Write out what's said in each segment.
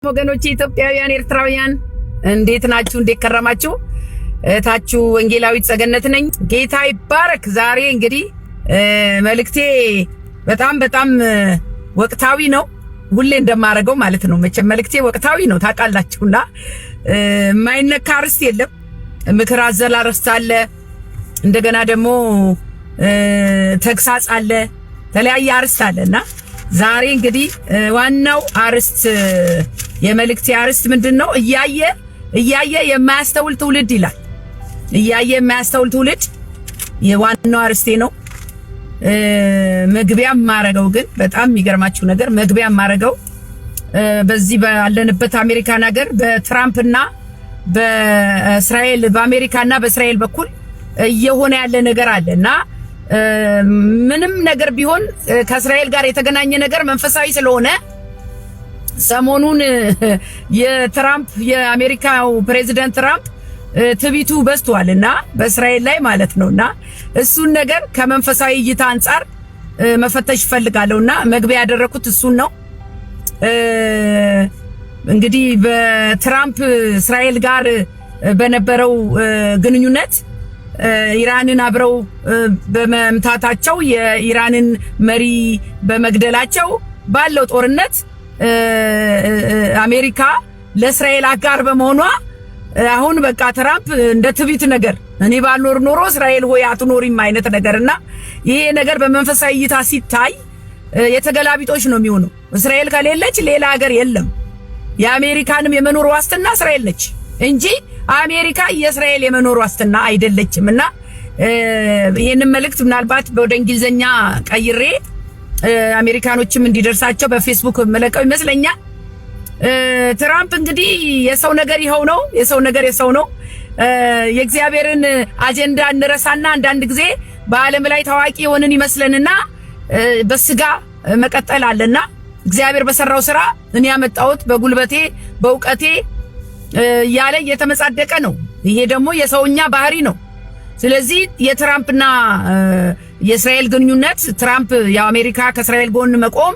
ወገኖች ኢትዮጵያውያን ኤርትራውያን እንዴት ናችሁ? እንዴት ከረማችሁ? እታችሁ ወንጌላዊት ጸገነት ነኝ። ጌታ ይባረክ። ዛሬ እንግዲህ መልእክቴ በጣም ወቅታዊ ነው። ሁሌ እንደማረገው ማለት ነው። መቼም መልእክቴ ወቅታዊ ነው ታውቃላችሁና የማይነካ አርዕስት የለም። ምክር አዘል አርዕስት አለ። እንደገና ደግሞ ተግሳጽ አለ። ተለያየ አርዕስት አለና ዛሬ እንግዲህ ዋናው አርዕስት የመልእክቴ አርዕስት ምንድነው? እያየ የማያስተውል ትውልድ ይላል። እያየ የማያስተውል ትውልድ የዋናው አርዕስቴ ነው። መግቢያ ማረገው ግን በጣም የሚገርማችሁ ነገር መግቢያ ማረገው በዚህ ባለንበት አሜሪካን ሀገር በትራምፕና በእስራኤል በአሜሪካና በእስራኤል በኩል እየሆነ ያለ ነገር አለና ምንም ነገር ቢሆን ከእስራኤል ጋር የተገናኘ ነገር መንፈሳዊ ስለሆነ ሰሞኑን የትራምፕ የአሜሪካው ፕሬዝዳንት ትራምፕ ትቢቱ በዝቷልና በእስራኤል ላይ ማለት ነውና እሱን ነገር ከመንፈሳዊ እይታ አንፃር መፈተሽ ፈልጋለሁና መግቢያ ያደረኩት እሱን ነው። እንግዲህ በትራምፕ እስራኤል ጋር በነበረው ግንኙነት ኢራንን አብረው በመምታታቸው የኢራንን መሪ በመግደላቸው ባለው ጦርነት አሜሪካ ለእስራኤል አጋር በመሆኗ አሁን በቃ ትራምፕ እንደ ትቢት ነገር እኔ ባልኖር ኖሮ እስራኤል ሆይ አትኖሪም አይነት ነገርና ይሄ ነገር በመንፈሳዊ እይታ ሲታይ የተገላቢጦች ነው የሚሆነው። እስራኤል ከሌለች ሌላ ሀገር የለም። የአሜሪካንም የመኖር ዋስትና እስራኤል ነች እንጂ አሜሪካ የእስራኤል የመኖር ዋስትና አይደለችምና ይሄንን መልእክት ምናልባት ወደ እንግሊዘኛ ቀይሬ አሜሪካኖችም እንዲደርሳቸው በፌስቡክ መለቀው ይመስለኛል። ትራምፕ እንግዲህ የሰው ነገር ይኸው ነው። የሰው ነገር የሰው ነው። የእግዚአብሔርን አጀንዳ እንረሳና አንዳንድ ጊዜ በዓለም ላይ ታዋቂ የሆንን ይመስለንና በስጋ መቀጠል አለና እግዚአብሔር በሰራው ስራ እኔ ያመጣሁት በጉልበቴ በእውቀቴ ያለ የተመጻደቀ ነው። ይሄ ደግሞ የሰውኛ ባህሪ ነው። ስለዚህ የትራምፕና የእስራኤል ግንኙነት ትራምፕ የአሜሪካ ከእስራኤል ጎን መቆም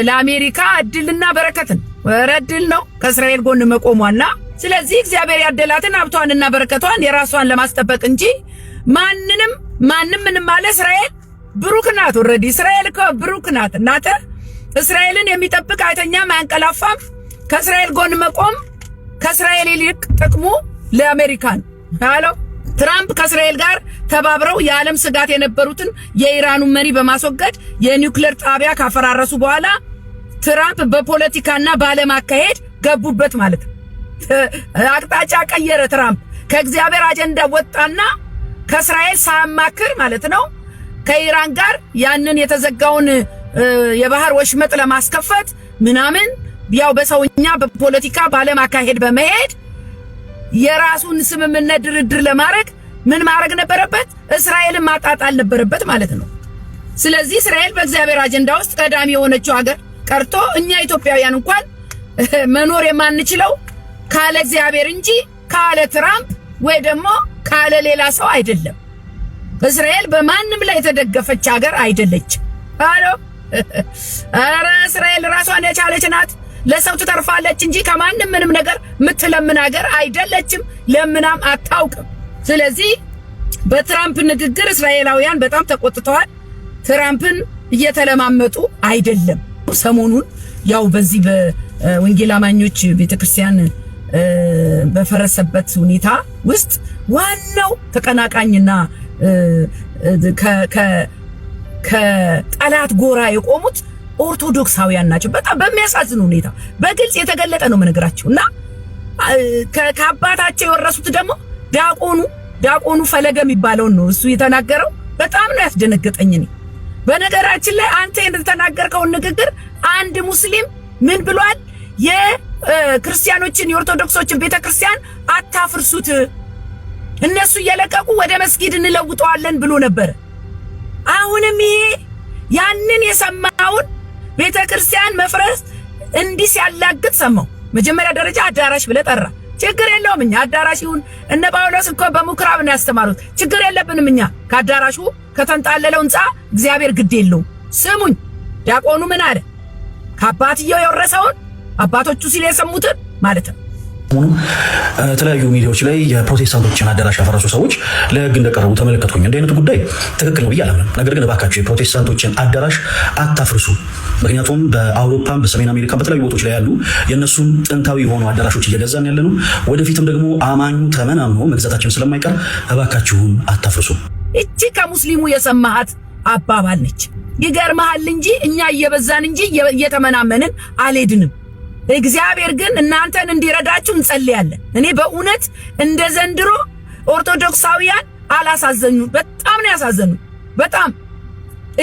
ለአሜሪካ እድልና በረከትን ወረድል ነው ከእስራኤል ጎን መቆሟና ስለዚህ እግዚአብሔር ያደላትን ሀብቷንና በረከቷን የራሷን ለማስጠበቅ እንጂ ማንንም ምንም ማለ እስራኤል ብሩክ ናት። ኦሬዲ እስራኤል እኮ ብሩክ ናት። እናተ እስራኤልን የሚጠብቅ አይተኛም አያንቀላፋም። ከእስራኤል ጎን መቆም ከእስራኤል ይልቅ ጥቅሙ ለአሜሪካን ሃሎ ትራምፕ ከእስራኤል ጋር ተባብረው የዓለም ስጋት የነበሩትን የኢራኑን መሪ በማስወገድ የኒውክሌር ጣቢያ ካፈራረሱ በኋላ ትራምፕ በፖለቲካና በዓለም አካሄድ ገቡበት ማለት ነው። አቅጣጫ ቀየረ። ትራምፕ ከእግዚአብሔር አጀንዳ ወጣና ከእስራኤል ሳያማክር ማለት ነው ከኢራን ጋር ያንን የተዘጋውን የባህር ወሽመጥ ለማስከፈት ምናምን ያው በሰውኛ በፖለቲካ በዓለም አካሄድ በመሄድ የራሱን ስምምነት ድርድር ለማድረግ ምን ማድረግ ነበረበት? እስራኤልን ማጣጣል ነበረበት ማለት ነው። ስለዚህ እስራኤል በእግዚአብሔር አጀንዳ ውስጥ ቀዳሚ የሆነችው ሀገር ቀርቶ እኛ ኢትዮጵያውያን እንኳን መኖር የማንችለው ካለ እግዚአብሔር እንጂ ካለ ትራምፕ ወይ ደግሞ ካለ ሌላ ሰው አይደለም። እስራኤል በማንም ላይ የተደገፈች ሀገር አይደለች። አሎ አረ እስራኤል ራሷን የቻለች ናት። ለሰው ትተርፋለች እንጂ ከማንም ምንም ነገር ምትለምን ሀገር አይደለችም። ለምናም አታውቅም። ስለዚህ በትራምፕ ንግግር እስራኤላውያን በጣም ተቆጥተዋል። ትራምፕን እየተለማመጡ አይደለም። ሰሞኑን ያው በዚህ በወንጌል አማኞች ቤተክርስቲያን በፈረሰበት ሁኔታ ውስጥ ዋናው ተቀናቃኝና ከጠላት ጎራ የቆሙት ኦርቶዶክሳውያን ናቸው። በጣም በሚያሳዝን ሁኔታ በግልጽ የተገለጠ ነው መነግራቸውና ከአባታቸው የወረሱት ደግሞ ዲያቆኑ ፈለገ የሚባለውን ነው እሱ የተናገረው። በጣም ነው ያስደነገጠኝ። በነገራችን ላይ አንተ የተናገርከውን ንግግር አንድ ሙስሊም ምን ብሏል? የክርስቲያኖችን የኦርቶዶክሶችን ቤተክርስቲያን አታፍርሱት፣ እነሱ እየለቀቁ ወደ መስጊድ እንለውጠዋለን ብሎ ነበር። አሁንም ይሄ ያንን የሰማውን ቤተክርስቲያን መፍረስ እንዲህ ሲያላግጥ ሰማው። መጀመሪያ ደረጃ አዳራሽ ብለ ጠራ። ችግር የለውም እኛ አዳራሽ ይሁን። እነ ጳውሎስ እኮ በምኩራብ ነው ያስተማሩት። ችግር የለብንም እኛ ከአዳራሹ ከተንጣለለው ህንጻ እግዚአብሔር ግድ የለውም። ስሙኝ ዲያቆኑ ምን አለ? ከአባትየው የወረሰውን አባቶቹ ሲል የሰሙትን ማለት ነው። የተለያዩ ሚዲያዎች ላይ የፕሮቴስታንቶችን አዳራሽ ያፈረሱ ሰዎች ለህግ እንደቀረቡ ተመለከትኩኝ። እንዲህ አይነቱ ጉዳይ ትክክል ነው ብዬ አላምንም። ነገር ግን እባካችሁ የፕሮቴስታንቶችን አዳራሽ አታፍርሱ። ምክንያቱም በአውሮፓም በሰሜን አሜሪካ በተለያዩ ቦታዎች ላይ ያሉ የእነሱን ጥንታዊ የሆኑ አዳራሾች እየገዛን ያለ ነው። ወደፊትም ደግሞ አማኙ ተመናምኖ መግዛታችን ስለማይቀር እባካችሁን አታፍርሱ። እቺ ከሙስሊሙ የሰማሃት አባባል ነች። ይገርምሃል እንጂ እኛ እየበዛን እንጂ እየተመናመንን አልሄድንም። እግዚአብሔር ግን እናንተን እንዲረዳችሁ እንጸልያለን። እኔ በእውነት እንደ ዘንድሮ ኦርቶዶክሳውያን አላሳዘኑ። በጣም ነው ያሳዘኑ። በጣም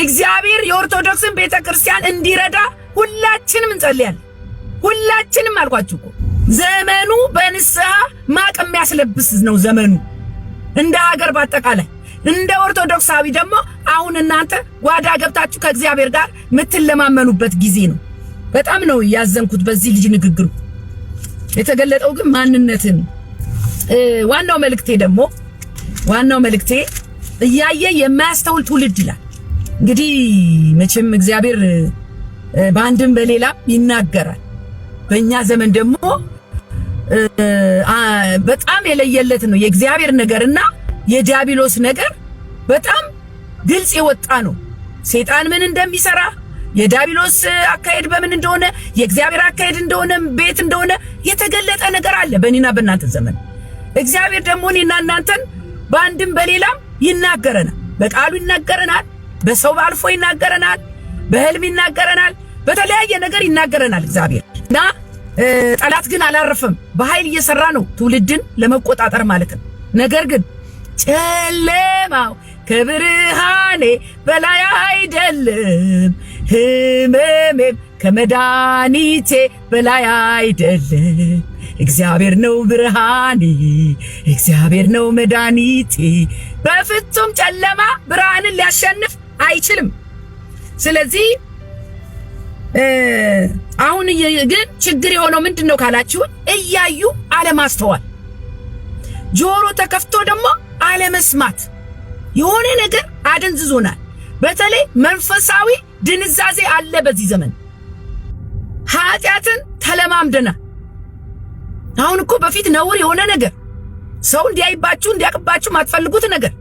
እግዚአብሔር የኦርቶዶክስን ቤተክርስቲያን እንዲረዳ ሁላችንም እንጸልያለን። ሁላችንም አልኳችሁ እኮ ዘመኑ በንስሐ ማቅ የሚያስለብስ ነው ዘመኑ። እንደ ሀገር በአጠቃላይ እንደ ኦርቶዶክሳዊ ደግሞ አሁን እናንተ ጓዳ ገብታችሁ ከእግዚአብሔር ጋር የምትለማመኑበት ጊዜ ነው። በጣም ነው ያዘንኩት በዚህ ልጅ ንግግሩ። የተገለጠው ግን ማንነትን ዋናው መልእክቴ እያየ የማያስተውል ትውልድ ይላል። እንግዲህ መቼም እግዚአብሔር በአንድም በሌላም ይናገራል። በእኛ ዘመን ደግሞ በጣም የለየለት ነው የእግዚአብሔር ነገርና የዲያብሎስ ነገር በጣም ግልጽ የወጣ ነው። ሰይጣን ምን እንደሚሰራ የዲያብሎስ አካሄድ በምን እንደሆነ የእግዚአብሔር አካሄድ እንደሆነ ቤት እንደሆነ የተገለጠ ነገር አለ በእኔና በእናንተ ዘመን። እግዚአብሔር ደግሞ እኔና እናንተን በአንድም በሌላም ይናገረናል። በቃሉ ይናገረናል፣ በሰው አልፎ ይናገረናል፣ በህልም ይናገረናል፣ በተለያየ ነገር ይናገረናል እግዚአብሔር እና ጠላት ግን አላረፈም። በኃይል እየሰራ ነው ትውልድን ለመቆጣጠር ማለት ነው። ነገር ግን ጨለማው ከብርሃኔ በላይ አይደለም፣ ህመሜም ከመድኃኒቴ በላይ አይደለም። እግዚአብሔር ነው ብርሃኔ፣ እግዚአብሔር ነው መድኃኒቴ። በፍጹም ጨለማ ብርሃንን ሊያሸንፍ አይችልም። ስለዚህ አሁን ግን ችግር የሆነው ምንድነው ካላችሁ እያዩ አለማስተዋል፣ ጆሮ ተከፍቶ ደግሞ አለመስማት። የሆነ ነገር አደንዝዞናል። በተለይ መንፈሳዊ ድንዛዜ አለ በዚህ ዘመን። ኃጢአትን ተለማምደናል። አሁን እኮ በፊት ነውር የሆነ ነገር ሰው እንዲያይባችሁ እንዲያቅባችሁ ማትፈልጉት ነገር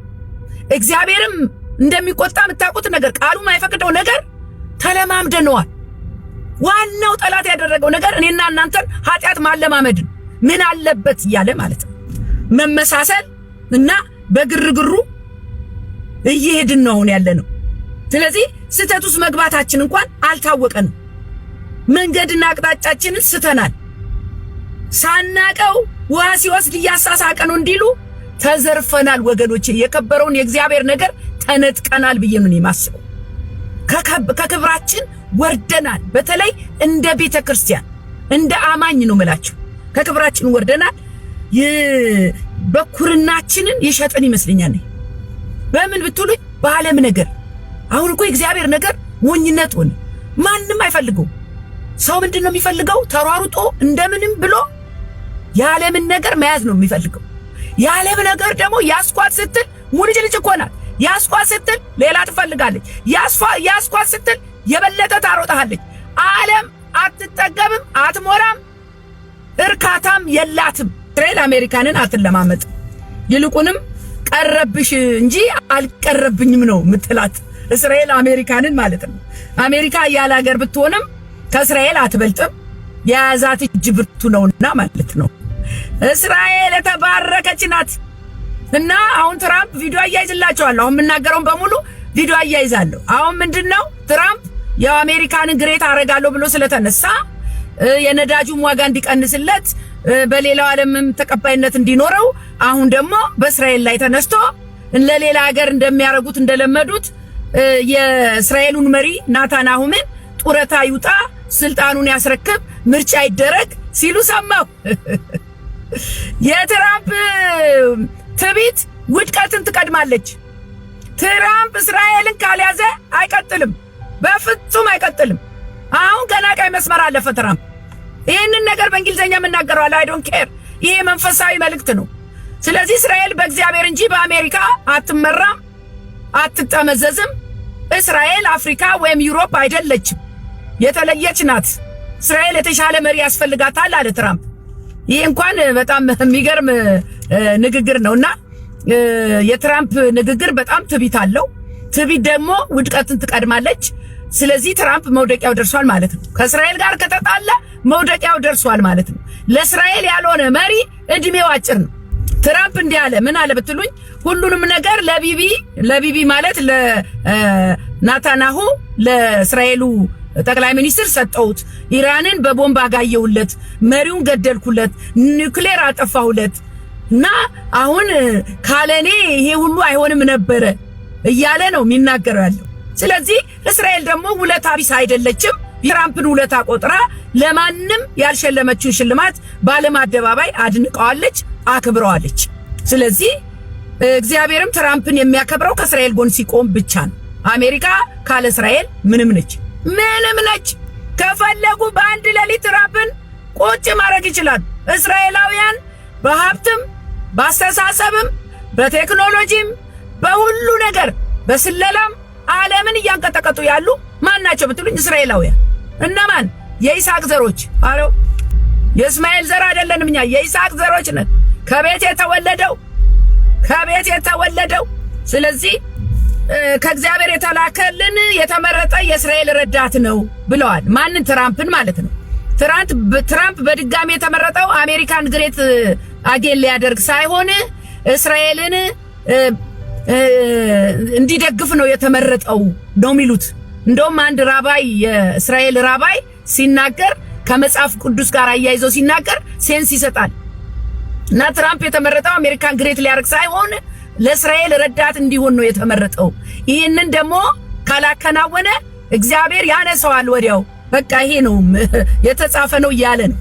እግዚአብሔርም እንደሚቆጣ የምታውቁት ነገር ቃሉ ማይፈቅደው ነገር ተለማምደነዋል። ዋናው ጠላት ያደረገው ነገር እኔና እናንተን ኃጢአት ማለማመድን ምን አለበት እያለ ማለት ነው። መመሳሰል እና በግርግሩ እየሄድን ነው አሁን ያለ ነው። ስለዚህ ስህተት ውስጥ መግባታችን እንኳን አልታወቀንም። መንገድና አቅጣጫችንን ስተናል። ሳናቀው ውሃ ሲወስድ እያሳሳቀ ነው እንዲሉ ተዘርፈናል ወገኖቼ። የከበረውን የእግዚአብሔር ነገር ተነጥቀናል ብዬ ነው የማስበው። ከክብራችን ወርደናል። በተለይ እንደ ቤተ ክርስቲያን እንደ አማኝ ነው የምላችሁ ከክብራችን ወርደናል። በኩርናችንን የሸጠን ይመስለኛል። በምን ብትሉኝ በዓለም ነገር። አሁን እኮ የእግዚአብሔር ነገር ሞኝነት ሆነ። ማንም አይፈልገው። ሰው ምንድነው የሚፈልገው? ተሯሩጦ እንደምንም ብሎ የዓለምን ነገር መያዝ ነው የሚፈልገው። የዓለም ነገር ደግሞ ያስኳት ስትል ሙልጭልጭ እኮ ናት። ያስኳት ስትል ሌላ ትፈልጋለች። ያስኳት ስትል የበለጠ ታሮጣለች። ዓለም አትጠገብም፣ አትሞላም፣ እርካታም የላትም። እስራኤል አሜሪካንን አትለማመጥ፣ ይልቁንም ቀረብሽ እንጂ አልቀረብኝም ነው ምትላት። እስራኤል አሜሪካንን ማለት ነው። አሜሪካ ያለ ሀገር ብትሆንም ከእስራኤል አትበልጥም። የያዛት እጅ ብርቱ ነውና ማለት ነው። እስራኤል የተባረከች ናት። እና አሁን ትራምፕ ቪዲዮ አያይዝላችኋለሁ። አሁን የምናገረውን በሙሉ ቪዲዮ አያይዛለሁ። አሁን ምንድነው ትራምፕ የአሜሪካንን ግሬት አረጋለሁ ብሎ ስለተነሳ የነዳጁም ዋጋ እንዲቀንስለት በሌላው ዓለምም ተቀባይነት እንዲኖረው አሁን ደግሞ በእስራኤል ላይ ተነስቶ ለሌላ ሀገር እንደሚያረጉት እንደለመዱት የእስራኤሉን መሪ ናታንያሁን ጡረታ ይውጣ፣ ስልጣኑን ያስረክብ፣ ምርጫ ይደረግ ሲሉ ሰማሁ። የትራምፕ ትዕቢት ውድቀትን ትቀድማለች። ትራምፕ እስራኤልን ካልያዘ አይቀጥልም፣ በፍጹም አይቀጥልም። አሁን ገና ቀይ መስመር አለፈ ትራምፕ። ይህንን ነገር በእንግሊዝኛ የምናገረው አይ ዶንት ኬር። ይሄ መንፈሳዊ መልእክት ነው። ስለዚህ እስራኤል በእግዚአብሔር እንጂ በአሜሪካ አትመራም፣ አትጠመዘዝም። እስራኤል አፍሪካ ወይም ዩሮፕ አይደለችም፣ የተለየች ናት። እስራኤል የተሻለ መሪ ያስፈልጋታል አለ ትራምፕ። ይሄ እንኳን በጣም የሚገርም ንግግር ነውና የትራምፕ ንግግር በጣም ትዕቢት አለው። ትዕቢት ደግሞ ውድቀትን ትቀድማለች። ስለዚህ ትራምፕ መውደቂያው ደርሷል ማለት ነው። ከእስራኤል ጋር ከተጣላ መውደቂያው ደርሷል ማለት ነው። ለእስራኤል ያልሆነ መሪ እድሜው አጭር ነው። ትራምፕ እንዲህ አለ። ምን አለ ብትሉኝ ሁሉንም ነገር ለቢቢ ማለት ለናታናሁ ለእስራኤሉ ጠቅላይ ሚኒስትር ሰጠሁት። ኢራንን በቦምብ አጋየሁለት፣ መሪውን ገደልኩለት፣ ኒውክሌር አጠፋሁለት እና አሁን ካለኔ ይሄ ሁሉ አይሆንም ነበረ እያለ ነው የሚናገረው ያለው። ስለዚህ እስራኤል ደግሞ ውለታ ቢስ አይደለችም። ትራምፕን ውለታ ቆጥራ ለማንም ያልሸለመችውን ሽልማት በዓለም አደባባይ አድንቀዋለች፣ አክብረዋለች። ስለዚህ እግዚአብሔርም ትራምፕን የሚያከብረው ከእስራኤል ጎን ሲቆም ብቻ ነው። አሜሪካ ካለ እስራኤል ምንም ነች። ከፈለጉ በአንድ ሌሊት ትራምፕን ቁጭ ማድረግ ይችላሉ። እስራኤላውያን በሀብትም በአስተሳሰብም በቴክኖሎጂም በሁሉ ነገር በስለላም ዓለምን እያንቀጠቀጡ ያሉ ማን ናቸው ብትሉኝ እስራኤላውያን። እነማን? የይስሐቅ ዘሮች። አለው የእስማኤል ዘር አይደለንም እኛ የይስሐቅ ዘሮች ነን፣ ከቤት የተወለደው። ስለዚህ ከእግዚአብሔር የተላከልን የተመረጠ የእስራኤል ረዳት ነው ብለዋል። ማንን? ትራምፕን ማለት ነው። ትራምፕ በድጋሚ የተመረጠው አሜሪካን ግሬት አጌን ሊያደርግ ሳይሆን እስራኤልን እንዲደግፍ ነው የተመረጠው ነው የሚሉት። እንደውም አንድ ራባይ የእስራኤል ራባይ ሲናገር ከመጽሐፍ ቅዱስ ጋር አያይዘው ሲናገር ሴንስ ይሰጣል። እና ትራምፕ የተመረጠው አሜሪካን ግሬት ሊያደርግ ሳይሆን ለእስራኤል ረዳት እንዲሆን ነው የተመረጠው። ይህንን ደግሞ ካላከናወነ እግዚአብሔር ያነሰዋል ወዲያው። በቃ ይሄ ነው የተጻፈ ነው እያለ ነው።